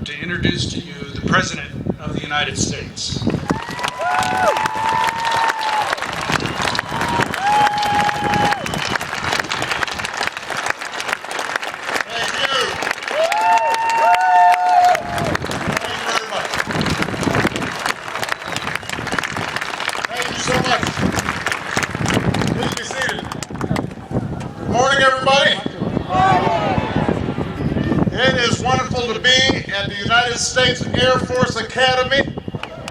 to introduce to you the President of the United States. Morning, everybody. It is wonderful to be at the United States Air Force Academy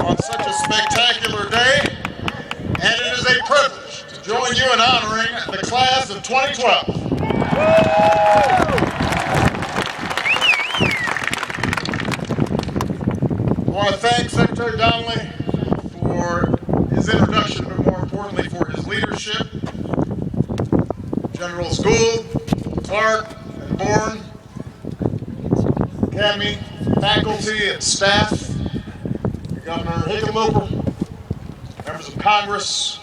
on such a spectacular day, and it is a privilege to join you in honoring the class of 2012. I want to thank Secretary Donnelly for his introduction, but more importantly for his leadership. Generals Gould, Clark, and Bourne, Academy, faculty, and staff, Governor Hickenlooper, members of Congress,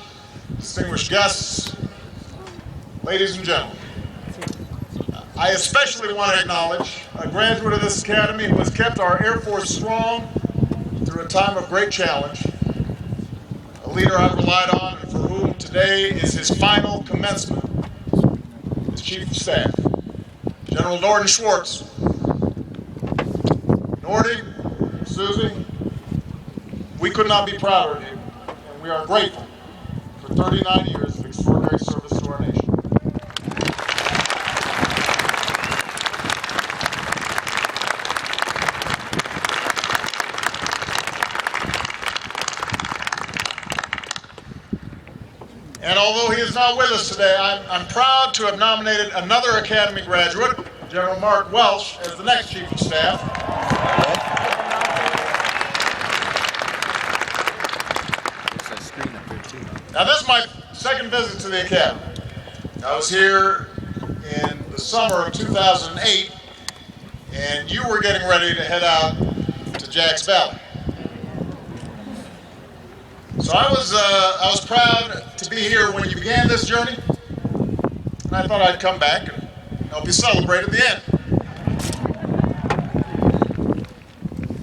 distinguished guests, ladies and gentlemen. I especially want to acknowledge a graduate of this academy who has kept our Air Force strong through a time of great challenge, a leader I've relied on and for whom today is his final commencement. Chief of Staff, General Norton Schwartz. Norty, Susie, we could not be prouder of you, and we are grateful for 39 years of extraordinary service to our nation. And although he is not with us today, I'm proud to have nominated another Academy graduate, General Mark Welsh, as the next Chief of Staff. Now, this is my second visit to the Academy. I was here in the summer of 2008, and you were getting ready to head out to Jack's Valley. So I was proud to be here when you began this journey, and I thought I'd come back and help you celebrate at the end.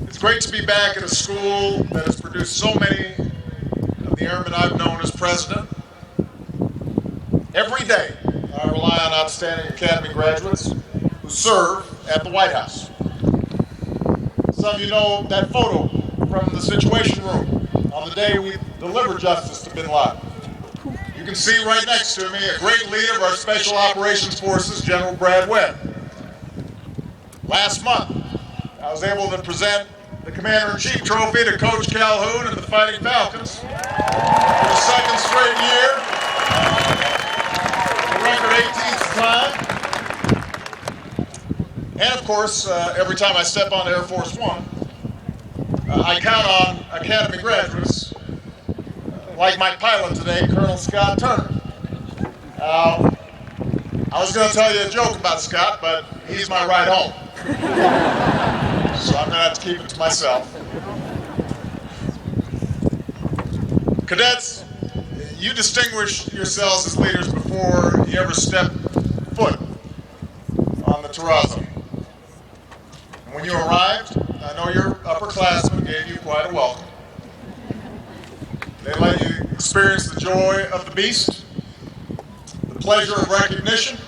It's great to be back at a school that has produced so many of the airmen I've known as president. Every day, I rely on outstanding Academy graduates who serve at the White House. Some of you know that photo from the Situation Room on the day we delivered justice to bin Laden. You can see right next to me a great leader of our Special Operations Forces, General Brad Webb. Last month, I was able to present the Commander-in-Chief Trophy to Coach Calhoun and the Fighting Falcons for the second straight year, the record 18th time. And of course, every time I step on Air Force One, I count on Academy graduates like my pilot today, Colonel Scott Turner. I was going to tell you a joke about Scott, but he's my ride home. So I'm going to have to keep it to myself. Cadets, you distinguished yourselves as leaders before you ever stepped foot on the terrazzo. And when you arrived, I know your upperclassmen gave you quite a welcome. They let you experience the joy of the beast, the pleasure of recognition.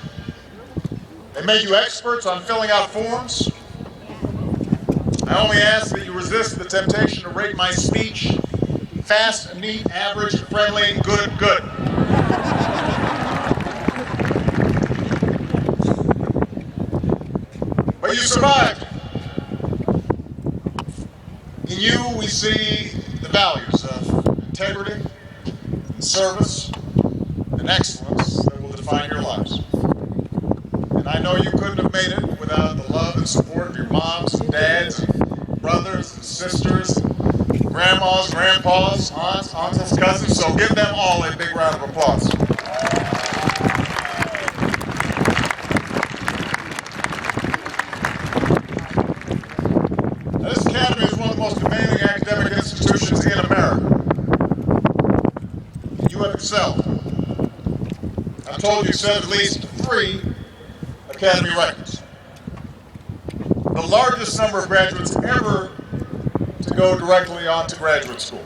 They made you experts on filling out forms. I only ask that you resist the temptation to rate my speech fast, neat, average, friendly, good. But you survived. In you, we see the values of integrity, and service, and excellence that will define your lives. And I know you couldn't have made it without the love and support of your moms and dads, and brothers and sisters, and grandmas, grandpas, aunts, uncles, cousins, so give them all a big round of applause. Now, this academy is one of the most demanding academic institutions in America. You have excelled. I'm told you set at least 3 Academy records. The largest number of graduates ever to go directly on to graduate school.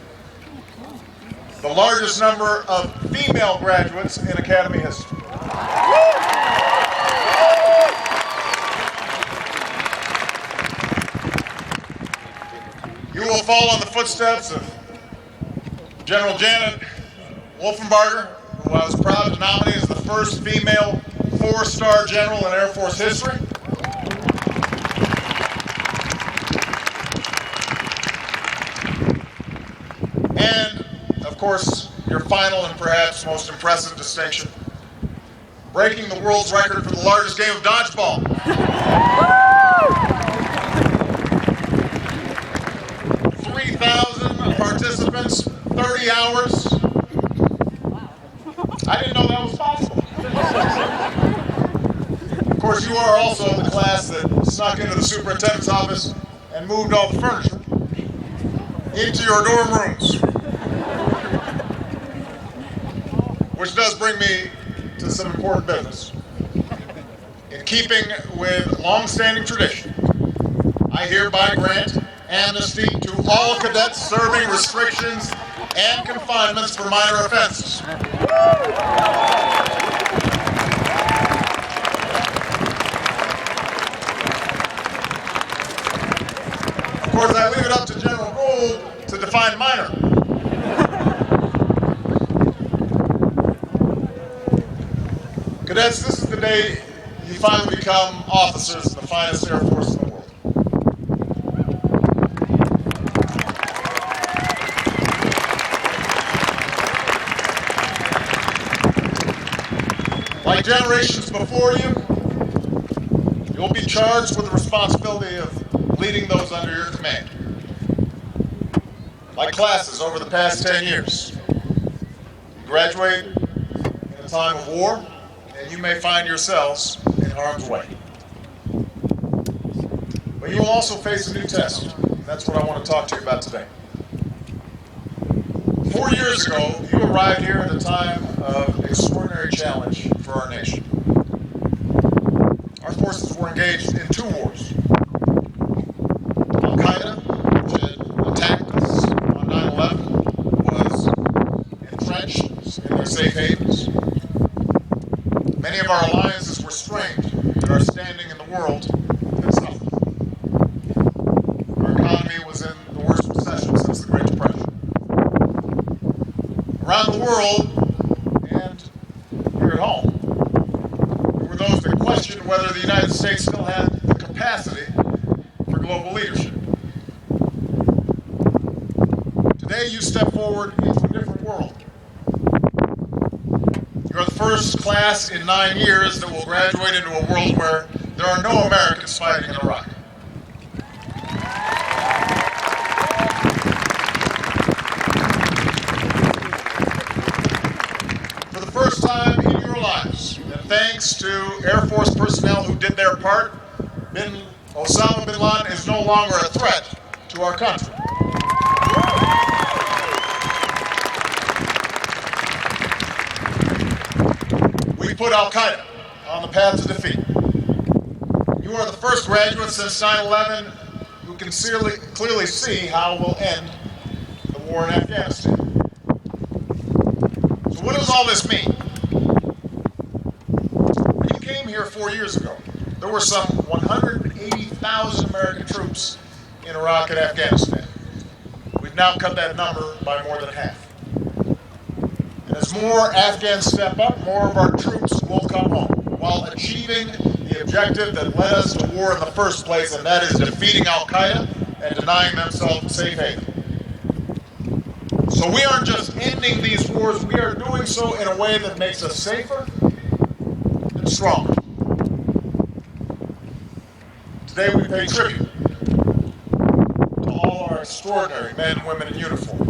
The largest number of female graduates in Academy history. You will follow in the footsteps of General Janet Wolfenbarger, who I was proud to nominate as the first female four-star general in Air Force history. And, of course, your final and perhaps most impressive distinction, breaking the world's record for the largest game of dodgeball. 3,000 participants, 30 hours. I didn't know that was possible. Of course, you are also the class that snuck into the superintendent's office and moved all the furniture into your dorm rooms. Which does bring me to some important business. In keeping with long-standing tradition, I hereby grant amnesty to all cadets serving restrictions and confinements for minor offenses. Of course, I leave it up to General Gould to define minor. Cadets, this is the day you finally become officers in the finest Air Force in the world. Like generations before you, you'll be charged with the responsibility of leading those under your command. Like classes over the past 10 years, you graduate in a time of war, and you may find yourselves in harm's way. But you will also face a new test. That's what I want to talk to you about today. 4 years ago, you arrived here at a time of extraordinary challenge for our nation. Our forces were engaged in two wars. Al-Qaeda, which had attacked us on 9/11, was entrenched in their safe havens. Many of our alliances were strained, and our standing in the world had suffered. Our economy was in the worst recession since the Great Depression. Around the world, and here at home, there were those that questioned whether the United States still had the capacity for global leadership. Today, you step forward into a different world. You're the first class in 9 years that will graduate into a world where there are no Americans fighting in Iraq. For the first time in your lives, and thanks to Air Force personnel who did their part, Osama bin Laden is no longer a threat to our country. We put Al-Qaeda on the path to defeat. You are the first graduate since 9/11 who can clearly see how we'll end the war in Afghanistan. So what does all this mean? When you came here 4 years ago, there were some 180,000 American troops in Iraq and Afghanistan. We've now cut that number by more than half. And as more Afghans step up, more of our troops will come home, while achieving the objective that led us to war in the first place, and that is defeating Al-Qaeda and denying themselves safe haven. So we aren't just ending these wars, we are doing so in a way that makes us safer and stronger. Today we pay tribute to all our extraordinary men and women in uniform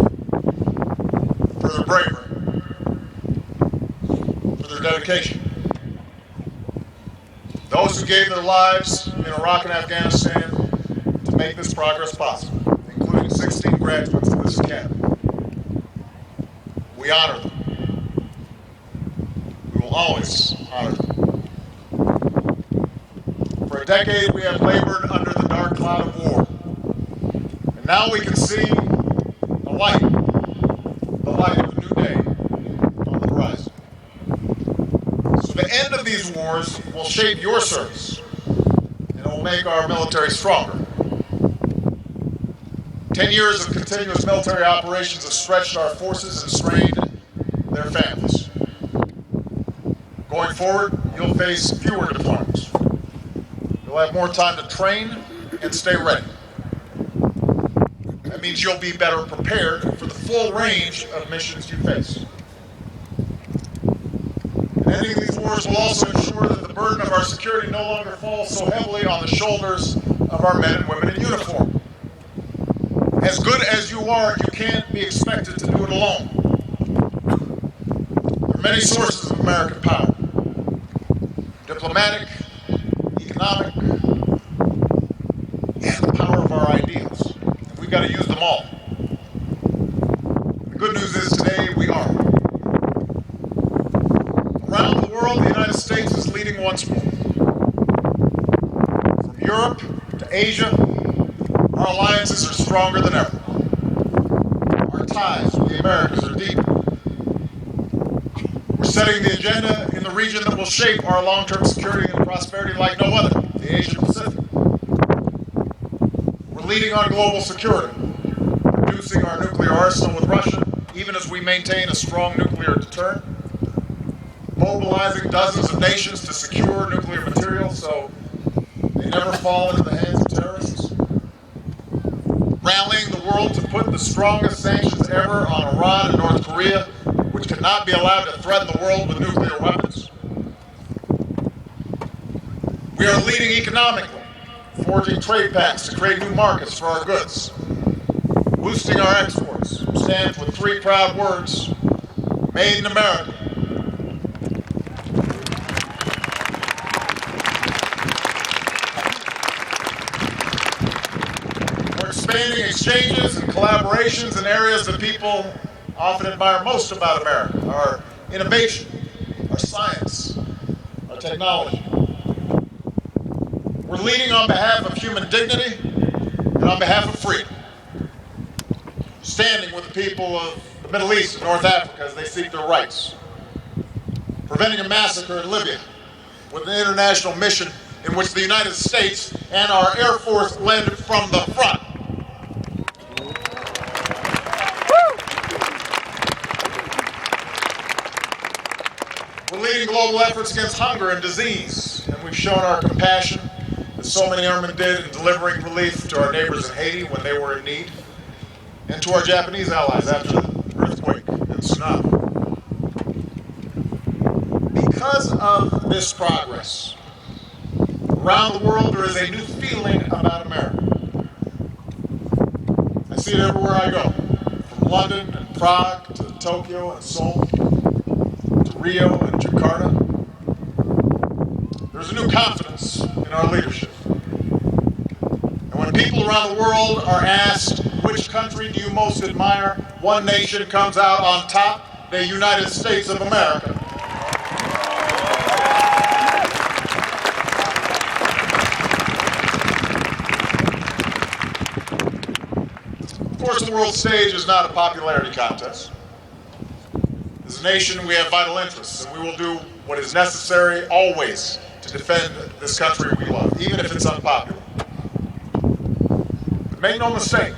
for their bravery, for their dedication. Those who gave their lives in Iraq and Afghanistan to make this progress possible, including 16 graduates of this academy. We honor them. We will always honor them. For a decade, we have labored under the dark cloud of war. And now we can see the light of a new day on the horizon. So the end of these wars will shape your service, and it will make our military stronger. 10 years of continuous military operations have stretched our forces and strained their families. Going forward, you'll face fewer deployments. You'll have more time to train and stay ready. That means you'll be better prepared for the full range of missions you face. And ending these wars will also ensure that the burden of our security no longer falls so heavily on the shoulders of our men and women in uniform. As good as you are, you can't be expected to do it alone. There are many sources of American power: diplomatic, economic, and the power of our ideals. And we've got to use them all. The good news is today we are. Around the world, the United States is leading once more. From Europe to Asia, our alliances are stronger than ever. Our ties with the Americas are deeper. We're setting the agenda in the region that will shape our long-term security and prosperity like no other, the Asia Pacific. We're leading on global security, reducing our nuclear arsenal with Russia, even as we maintain a strong nuclear deterrent, mobilizing dozens of nations to secure nuclear materials so they never fall into the hands of terrorists, rallying the world to put the strongest sanctions ever on Iran and North Korea, which cannot be allowed to threaten the world with nuclear weapons. We are leading economically, forging trade pacts to create new markets for our goods, boosting our exports, stands with three proud words: Made in America. We're expanding exchanges and collaborations in areas that people often admire most about America: our innovation, our science, our technology. We're leading on behalf of human dignity and on behalf of freedom, standing with the people of the Middle East and North Africa as they seek their rights, preventing a massacre in Libya with an international mission in which the United States and our Air Force led from the front. We're leading global efforts against hunger and disease, and we've shown our compassion, as so many airmen did, in delivering relief to our neighbors in Haiti when they were in need, and to our Japanese allies after the earthquake and tsunami. Because of this progress, around the world there is a new feeling about America. I see it everywhere I go, from London and Prague to Tokyo and Seoul, to Rio and Jakarta. There's a new confidence in our leadership. And when people around the world are asked, which country do you most admire, one nation comes out on top: the United States of America. Of course, the world stage is not a popularity contest. As a nation, we have vital interests, and we will do what is necessary always to defend this country we love, even if it's unpopular. But make no mistake,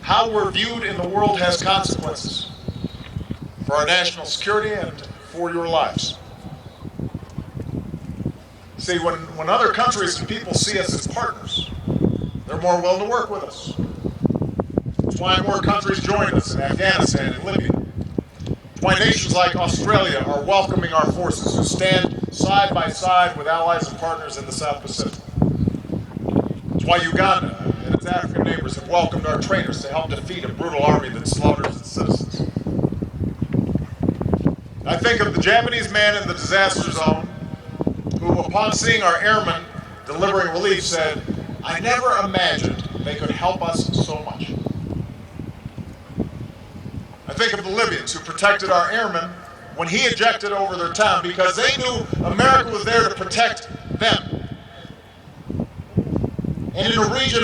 how we're viewed in the world has consequences for our national security and for your lives. See, when other countries and people see us as partners, they're more willing to work with us. That's why more countries join us in Afghanistan and Libya. That's why nations like Australia are welcoming our forces, who stand side by side with allies and partners in the South Pacific. That's why Uganda and its African neighbors have welcomed our trainers to help defeat a brutal army that slaughters its citizens. I think of the Japanese man in the disaster zone who, upon seeing our airmen delivering relief, said, "I never imagined they could help us so much." I think of the Libyans who protected our airmen when he ejected over their town because they knew America was there to protect them. and in a region